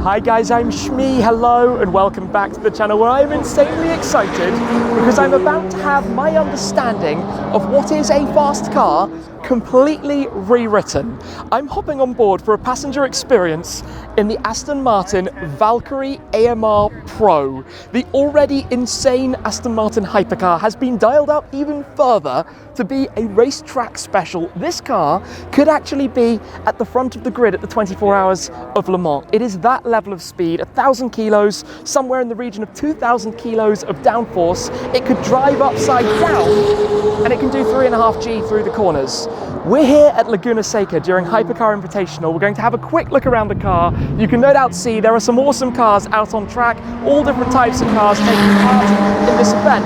Hi guys, I'm Shmi, hello and welcome back to the channel where I'm insanely excited because I'm about to have my understanding of what is a fast car completely rewritten. I'm hopping on board for a passenger experience in the Aston Martin Valkyrie AMR Pro. The already insane Aston Martin hypercar has been dialed up even further to be a racetrack special. This car could actually be at the front of the grid at the 24 Hours of Le Mans. It is that level of speed, 1,000 kilos, somewhere in the region of 2,000 kilos of downforce. It could drive upside down and it can do 3.5 G through the corners. We're here at Laguna Seca during Hypercar Invitational. We're going to have a quick look around the car. You can no doubt see there are some awesome cars out on track, all different types of cars taking part in this event.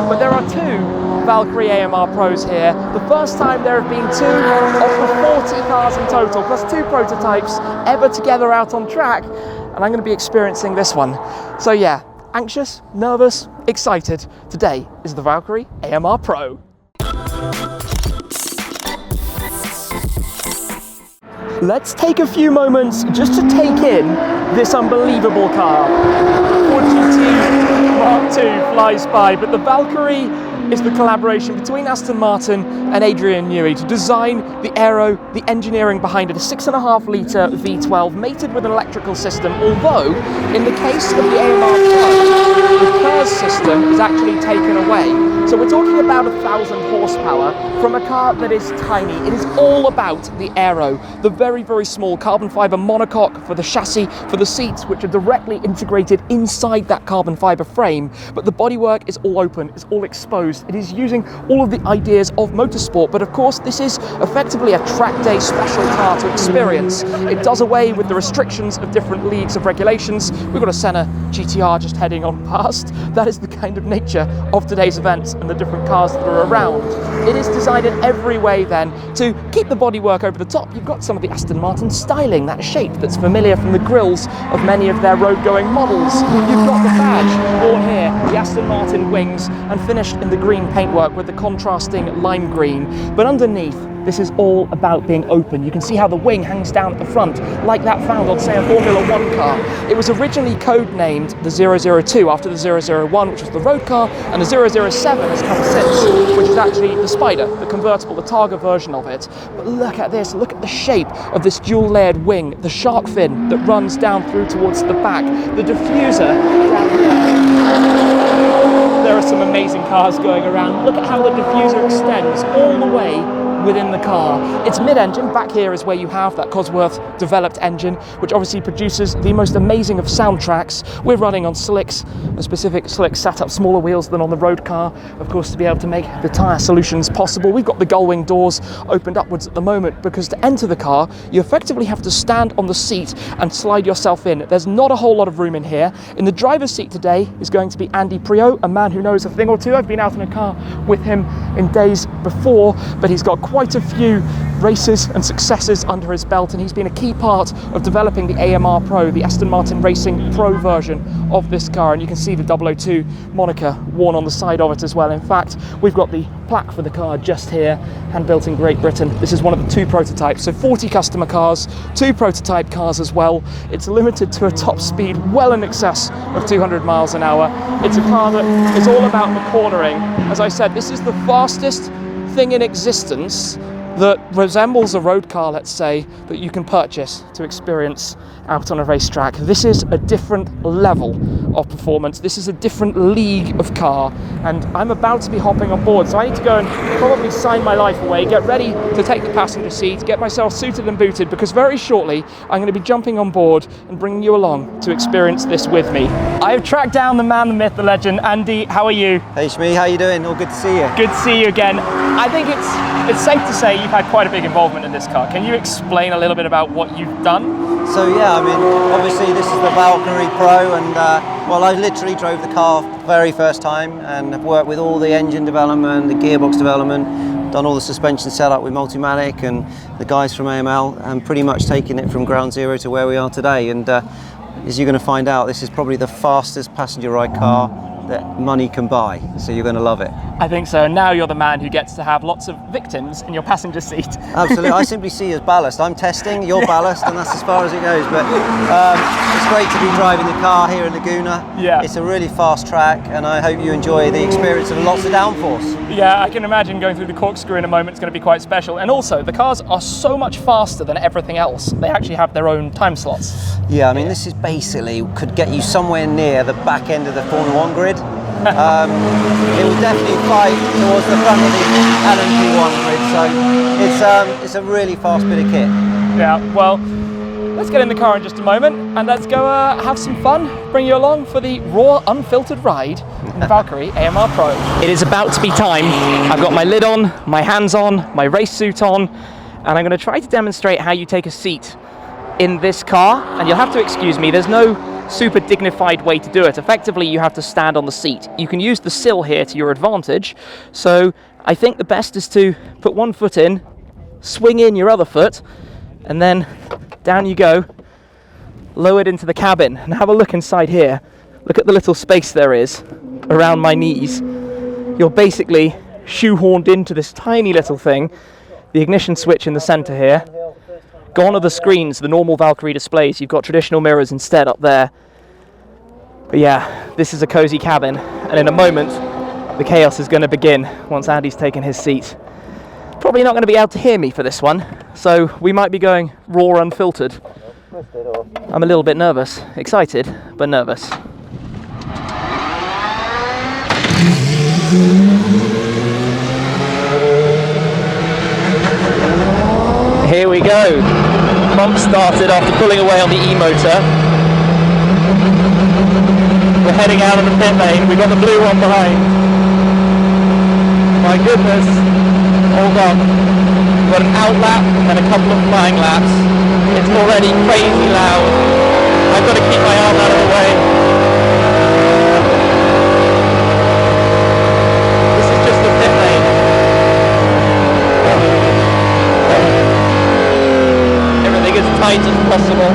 But there are two Valkyrie AMR Pros here. The first time there have been two of the 40 cars in total, plus two prototypes ever together out on track. And I'm going to be experiencing this one. So yeah, anxious, nervous, excited. Today is the Valkyrie AMR Pro. Let's take a few moments just to take in this unbelievable car. Ford GT Mark II flies by, but the Valkyrie is the collaboration between Aston Martin and Adrian Newey to design the aero, the engineering behind it. A 6.5 litre V12 mated with an electrical system, although in the case of the AMR Pro, the KERS system is actually taken away. So we're talking about 1,000 horsepower from a car that is tiny. It is all about the aero, the very, very small carbon fibre monocoque for the chassis, for the seats, which are directly integrated inside that carbon fibre frame. But the bodywork is all open, it's all exposed. It is using all of the ideas of motorsport, but of course this is effectively a track day special car to experience. It does away with the restrictions of different leagues of regulations. We've got a Senna GTR just heading on past. That is the kind of nature of today's events and the different cars that are around. It is designed in every way then to keep the bodywork over the top. You've got some of the Aston Martin styling, that shape that's familiar from the grills of many of their road-going models. You've got the badge worn here, the Aston Martin wings, and finished in the green paintwork with the contrasting lime green. But underneath, this is all about being open. You can see how the wing hangs down at the front, like that found on, say, a Formula 1 car. It was originally codenamed the 002 after the 001, which was the road car, and the 007 has come since, which is actually the Spider, the convertible, the Targa version of it. But look at this, look at the shape of this dual-layered wing, the shark fin that runs down through towards the back, the diffuser down here. There are some amazing cars going around. Look at how the diffuser extends all the way within the car. It's mid-engine. Back here is where you have that Cosworth developed engine, which obviously produces the most amazing of soundtracks. We're running on slicks, a specific slick sat up smaller wheels than on the road car, of course, to be able to make the tyre solutions possible. We've got the gull-wing doors opened upwards at the moment because to enter the car, you effectively have to stand on the seat and slide yourself in. There's not a whole lot of room in here. In the driver's seat today is going to be Andy Priaulx, a man who knows a thing or two. I've been out in a car with him in days before, but he's got quite a few races and successes under his belt, and he's been a key part of developing the AMR Pro, the Aston Martin Racing Pro version of this car. And you can see the 002 moniker worn on the side of it as well. In fact, we've got the plaque for the car just here, hand built in Great Britain. This is one of the two prototypes, so 40 customer cars, two prototype cars as well. It's limited to a top speed well in excess of 200 miles an hour. It's a car that is all about the cornering. As I said, this is the fastest thing in existence that resembles a road car, let's say, that you can purchase to experience out on a racetrack. This is a different level of performance. This is a different league of car, and I'm about to be hopping on board, so I need to go and probably sign my life away, get ready to take the passenger seat, get myself suited and booted, because very shortly I'm going to be jumping on board and bringing you along to experience this with me. I have tracked down the man, the myth, the legend. Andy, how are you? Hey Shmi, how you doing? All good to see you. Good to see you again. I think it's safe to say you've had quite a big involvement in this car. Can you explain a little bit about what you've done? So yeah, I mean, obviously this is the Valkyrie Pro, and well, I literally drove the car the very first time and have worked with all the engine development, the gearbox development, done all the suspension setup with Multimatic and the guys from AML, and pretty much taken it from ground zero to where we are today. And as you're going to find out, this is probably the fastest passenger ride car that money can buy, so you're going to love it. I think so. And now you're the man who gets to have lots of victims in your passenger seat. Absolutely. I simply see you as ballast. I'm testing, you're ballast, and that's as far as it goes. But it's great to be driving the car here in Laguna. Yeah. It's a really fast track, and I hope you enjoy the experience of lots of downforce. Yeah, I can imagine going through the corkscrew in a moment is going to be quite special. And also, the cars are so much faster than everything else. They actually have their own time slots. Yeah, I mean, this is basically, could get you somewhere near the back end of the Formula 1 grid. It will definitely fight towards the front of the LMP1 grid, so it's a really fast bit of kit. Yeah, well, let's get in the car in just a moment and let's go have some fun, bring you along for the raw, unfiltered ride in the Valkyrie AMR Pro. It is about to be time. I've got my lid on, my hands on, my race suit on, and I'm going to try to demonstrate how you take a seat in this car. And you'll have to excuse me, there's no super dignified way to do it. Effectively, you have to stand on the seat. You can use the sill here to your advantage, so I think the best is to put one foot in, swing in your other foot, and then down you go, lowered into the cabin. And have a look inside here. Look at the little space there is around my knees. You're basically shoehorned into this tiny little thing. The ignition switch in the center here. Gone are the screens, the normal Valkyrie displays. You've got traditional mirrors instead up there. But yeah, this is a cozy cabin, and in a moment the chaos is going to begin once Andy's taken his seat. Probably not going to be able to hear me for this one, so we might be going raw unfiltered. I'm a little bit nervous, excited, but nervous. Here we go. Pump started after pulling away on the e-motor. We're heading out of the pit lane. We've got the blue one behind. My goodness. Hold on. We've got an out lap and a couple of flying laps. It's already crazy loud. I've got to keep my arm out of the way. This is just the pit lane. Everything as tight as possible.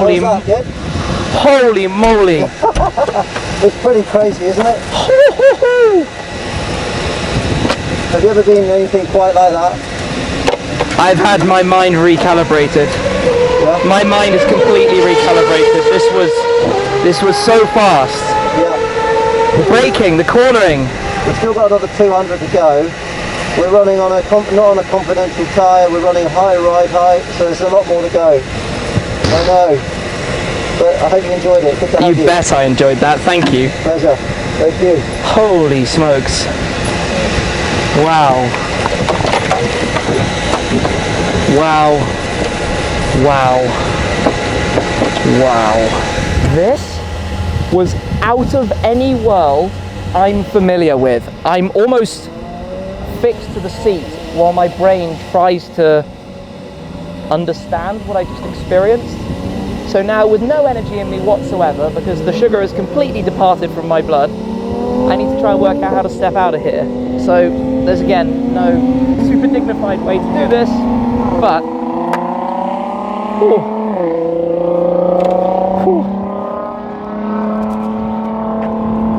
Holy, How's that, good? holy moly. It's pretty crazy, isn't it? Have you ever been in anything quite like that? I've had my mind recalibrated. Yeah. My mind is completely recalibrated. This was so fast. Yeah. The braking, the cornering. We've still got another 200 to go. We're running on not on a confidential tyre, we're running high ride height, so there's a lot more to go. I know. But I hope you enjoyed it. Good to have you. You bet I enjoyed that, thank you. Pleasure. Thank you. Holy smokes. Wow. Wow. Wow. Wow. This was out of any world I'm familiar with. I'm almost fixed to the seat while my brain tries to understand what I just experienced. So now, with no energy in me whatsoever, because the sugar has completely departed from my blood, I need to try and work out how to step out of here. So there's again no super dignified way to do this, but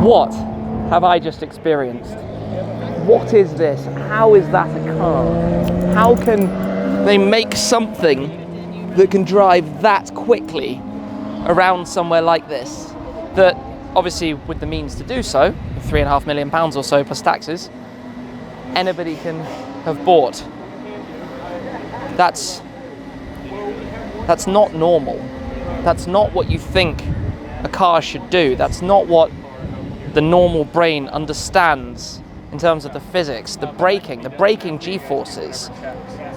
what have I just experienced? What is this? How is that a car? How can they make something that can drive that quickly around somewhere like this, that obviously with the means to do so, £3.5 million or so plus taxes, anybody can have bought? That's not normal. That's not what you think a car should do. That's not what the normal brain understands in terms of the physics, the braking G-forces.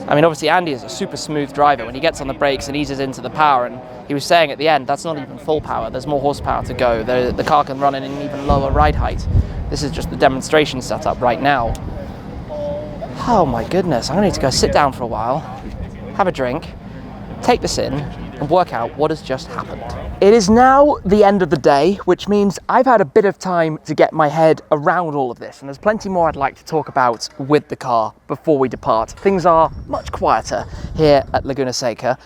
I mean, obviously Andy is a super smooth driver when he gets on the brakes and eases into the power, and he was saying at the end, that's not even full power, there's more horsepower to go. The car can run in an even lower ride height. This is just the demonstration setup right now. Oh my goodness, I'm gonna need to go sit down for a while, have a drink, take this in, and work out what has just happened. It is now the end of the day, which means I've had a bit of time to get my head around all of this, and there's plenty more I'd like to talk about with the car before we depart. Things are much quieter here at Laguna Seca,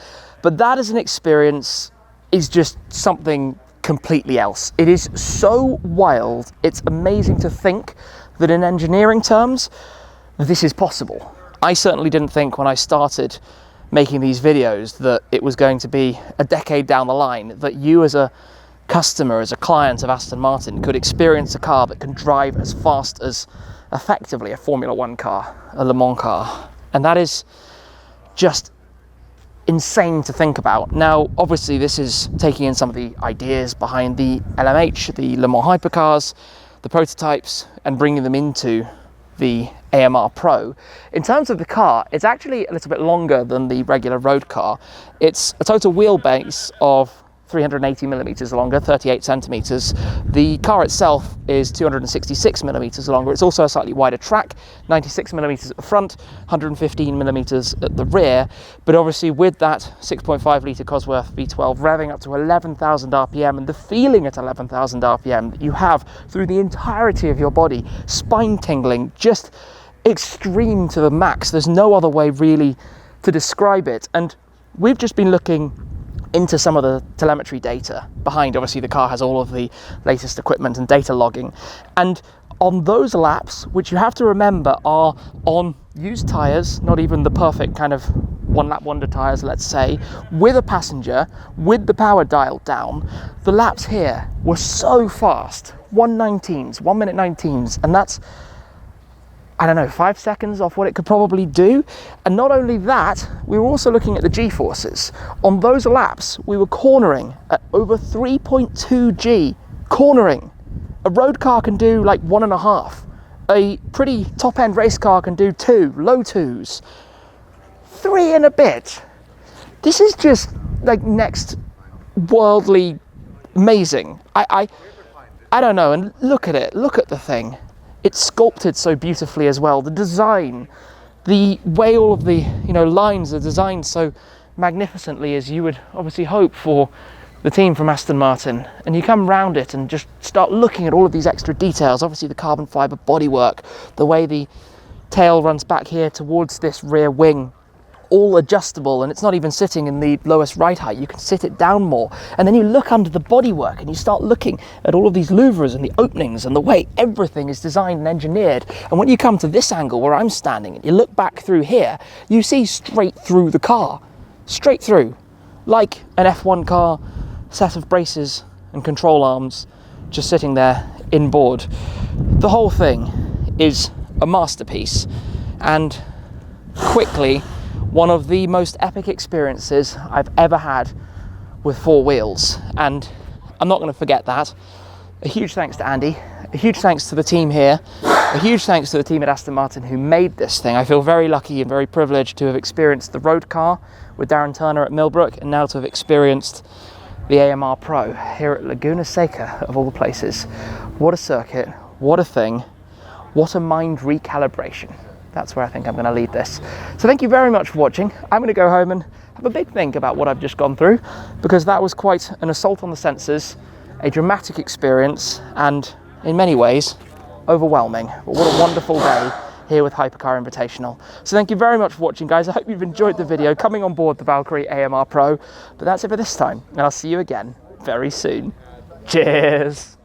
but that as an experience is just something completely else. It is so wild, it's amazing to think that in engineering terms, this is possible. I certainly didn't think when I started making these videos that it was going to be a decade down the line that you as a customer, as a client of Aston Martin, could experience a car that can drive as fast as effectively a Formula One car, a Le Mans car. And that is just insane to think about. Now, obviously this is taking in some of the ideas behind the LMH, the Le Mans hypercars, the prototypes, and bringing them into the AMR Pro. In terms of the car, it's actually a little bit longer than the regular road car. It's a total wheelbase of 380 millimeters longer, 38 centimeters. The car itself is 266 millimeters longer. It's also a slightly wider track, 96 millimeters at the front, 115 millimeters at the rear. But obviously with that 6.5 litre Cosworth V12 revving up to 11,000 RPM, and the feeling at 11,000 RPM that you have through the entirety of your body, spine tingling, just extreme to the max. There's no other way really to describe it. And we've just been looking into some of the telemetry data behind. Obviously the car has all of the latest equipment and data logging, and on those laps, which you have to remember are on used tyres, not even the perfect kind of one lap wonder tyres, let's say, with a passenger, with the power dialed down, the laps here were so fast, 1:19s, 1 minute 19s, and that's, I don't know, 5 seconds off what it could probably do. And not only that, we were also looking at the G-forces. On those laps, we were cornering at over 3.2 G, cornering. A road car can do like 1.5. A pretty top-end race car can do 2, low 2s. 3 and a bit. This is just like next worldly amazing. I don't know, and look at it, look at the thing. It's sculpted so beautifully as well. The design, the way all of the lines are designed so magnificently, as you would obviously hope for the team from Aston Martin. And you come round it and just start looking at all of these extra details. Obviously the carbon fibre bodywork, the way the tail runs back here towards this rear wing, all adjustable, and it's not even sitting in the lowest ride height. You can sit it down more. And then you look under the bodywork and you start looking at all of these louvres and the openings and the way everything is designed and engineered. And when you come to this angle where I'm standing and you look back through here, you see straight through the car, straight through, like an F1 car, set of braces and control arms just sitting there inboard. The whole thing is a masterpiece, and quickly one of the most epic experiences I've ever had with four wheels, and I'm not going to forget that. A huge thanks to Andy, a huge thanks to the team here, a huge thanks to the team at Aston Martin who made this thing. I feel very lucky and very privileged to have experienced the road car with Darren Turner at Millbrook, and now to have experienced the AMR Pro here at Laguna Seca, of all the places. What a circuit, what a thing, what a mind recalibration. That's where I think I'm going to lead this. So thank you very much for watching. I'm going to go home and have a big think about what I've just gone through, because that was quite an assault on the senses, a dramatic experience, and in many ways overwhelming. But what a wonderful day here with Hypercar Invitational. So thank you very much for watching, guys. I hope you've enjoyed the video coming on board the Valkyrie AMR Pro. But that's it for this time, and I'll see you again very soon. Cheers.